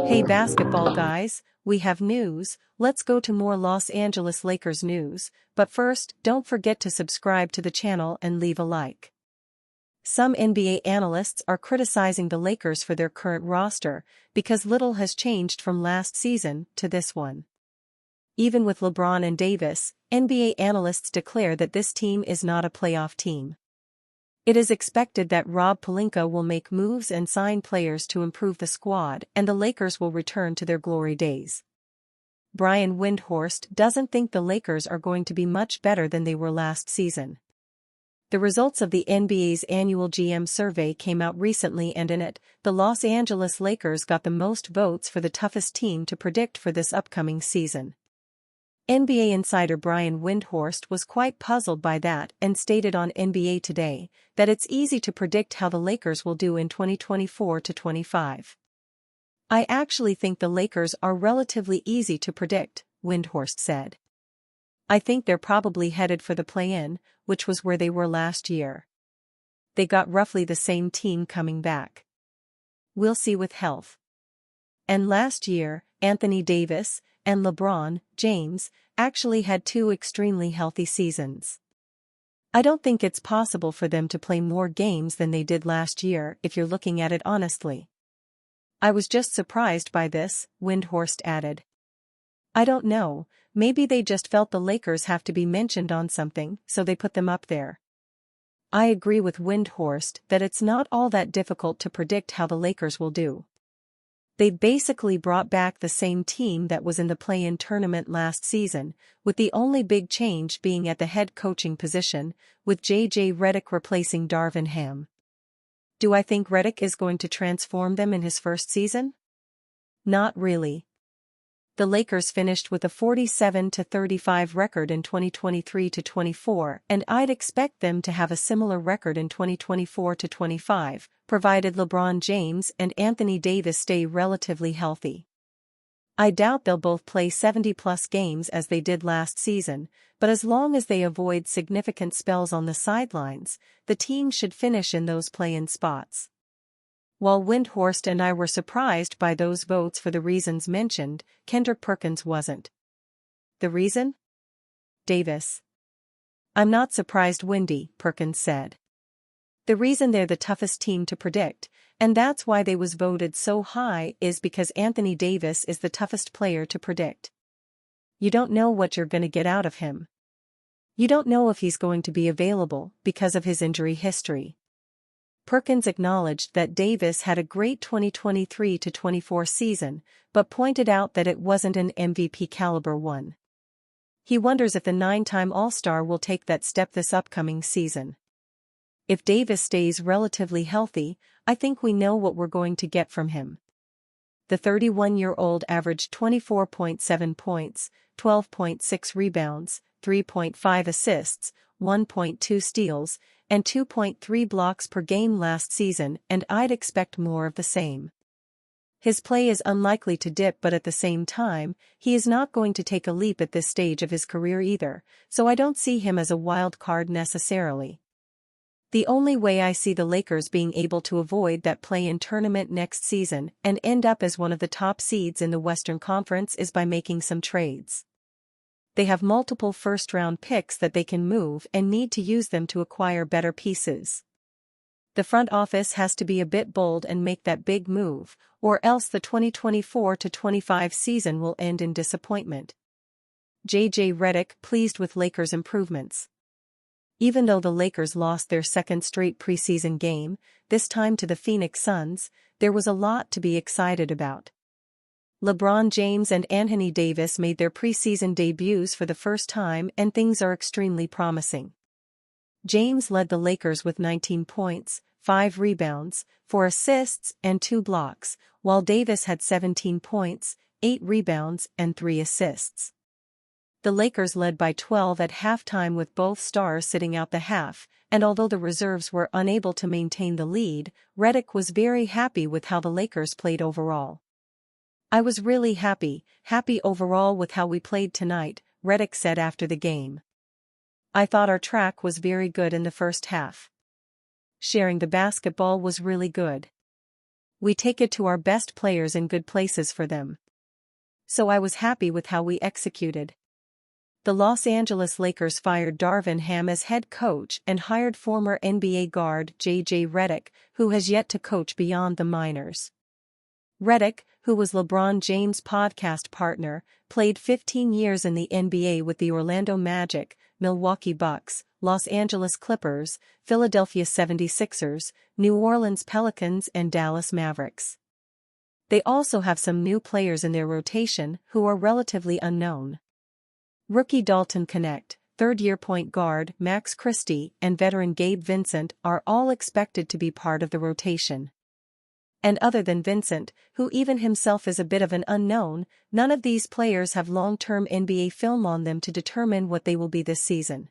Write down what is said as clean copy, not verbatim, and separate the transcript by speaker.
Speaker 1: Hey basketball guys, we have news. Let's go to more Los Angeles Lakers news, but first, don't forget to subscribe to the channel and leave a like. Some NBA analysts are criticizing the Lakers for their current roster because little has changed from last season to this one. Even with LeBron and Davis, NBA analysts declare that this team is not a playoff team. It is expected that Rob Pelinka will make moves and sign players to improve the squad, and the Lakers will return to their glory days. Brian Windhorst doesn't think the Lakers are going to be much better than they were last season. The results of the NBA's annual GM survey came out recently, and in it, the Los Angeles Lakers got the most votes for the toughest team to predict for this upcoming season. NBA insider Brian Windhorst was quite puzzled by that and stated on NBA Today that it's easy to predict how the Lakers will do in 2024-25. I actually think the Lakers are relatively easy to predict, Windhorst said. I think they're probably headed for the play-in, which was where they were last year. They got roughly the same team coming back. We'll see with health. And last year, Anthony Davis and LeBron James actually had two extremely healthy seasons. I don't think it's possible for them to play more games than they did last year if you're looking at it honestly. I was just surprised by this, Windhorst added. I don't know, maybe they just felt the Lakers have to be mentioned on something, so they put them up there. I agree with Windhorst that it's not all that difficult to predict how the Lakers will do. They basically brought back the same team that was in the play-in tournament last season, with the only big change being at the head coaching position, with J.J. Redick replacing Darvin Ham. Do I think Redick is going to transform them in his first season? Not really. The Lakers finished with a 47-35 record in 2023-24, and I'd expect them to have a similar record in 2024-25, provided LeBron James and Anthony Davis stay relatively healthy. I doubt they'll both play 70-plus games as they did last season, but as long as they avoid significant spells on the sidelines, the team should finish in those play-in spots. While Windhorst and I were surprised by those votes for the reasons mentioned, Kendrick Perkins wasn't. The reason? Davis. I'm not surprised, Windy, Perkins said. The reason they're the toughest team to predict, and that's why they was voted so high, is because Anthony Davis is the toughest player to predict. You don't know what you're going to get out of him. You don't know if he's going to be available because of his injury history. Perkins acknowledged that Davis had a great 2023-24 season, but pointed out that it wasn't an MVP-caliber one. He wonders if the 9-time All-Star will take that step this upcoming season. If Davis stays relatively healthy, I think we know what we're going to get from him. The 31-year-old averaged 24.7 points, 12.6 rebounds, 3.5 assists, 1.2 steals, and 2.3 blocks per game last season, and I'd expect more of the same. His play is unlikely to dip, but at the same time, he is not going to take a leap at this stage of his career either, so I don't see him as a wild card necessarily. The only way I see the Lakers being able to avoid that play-in tournament next season and end up as one of the top seeds in the Western Conference is by making some trades. They have multiple first-round picks that they can move and need to use them to acquire better pieces. The front office has to be a bit bold and make that big move, or else the 2024-25 season will end in disappointment. J.J. Redick pleased with Lakers' improvements. Even though the Lakers lost their second straight preseason game, this time to the Phoenix Suns, there was a lot to be excited about. LeBron James and Anthony Davis made their preseason debuts for the first time, and things are extremely promising. James led the Lakers with 19 points, 5 rebounds, 4 assists, and 2 blocks, while Davis had 17 points, 8 rebounds, and 3 assists. The Lakers led by 12 at halftime with both stars sitting out the half, and although the reserves were unable to maintain the lead, Redick was very happy with how the Lakers played overall. I was really happy overall with how we played tonight, Redick said after the game. I thought our track was very good in the first half. sharing the basketball was really good. We take it to our best players in good places for them. So I was happy with how we executed. The Los Angeles Lakers fired Darvin Ham as head coach and hired former NBA guard J.J. Redick, who has yet to coach beyond the minors. Redick, who was LeBron James' podcast partner, played 15 years in the NBA with the Orlando Magic, Milwaukee Bucks, Los Angeles Clippers, Philadelphia 76ers, New Orleans Pelicans and Dallas Mavericks. They also have some new players in their rotation who are relatively unknown. Rookie Dalton Knecht, third-year point guard Max Christie and veteran Gabe Vincent are all expected to be part of the rotation. And other than Vincent, who even himself is a bit of an unknown, none of these players have long-term NBA film on them to determine what they will be this season.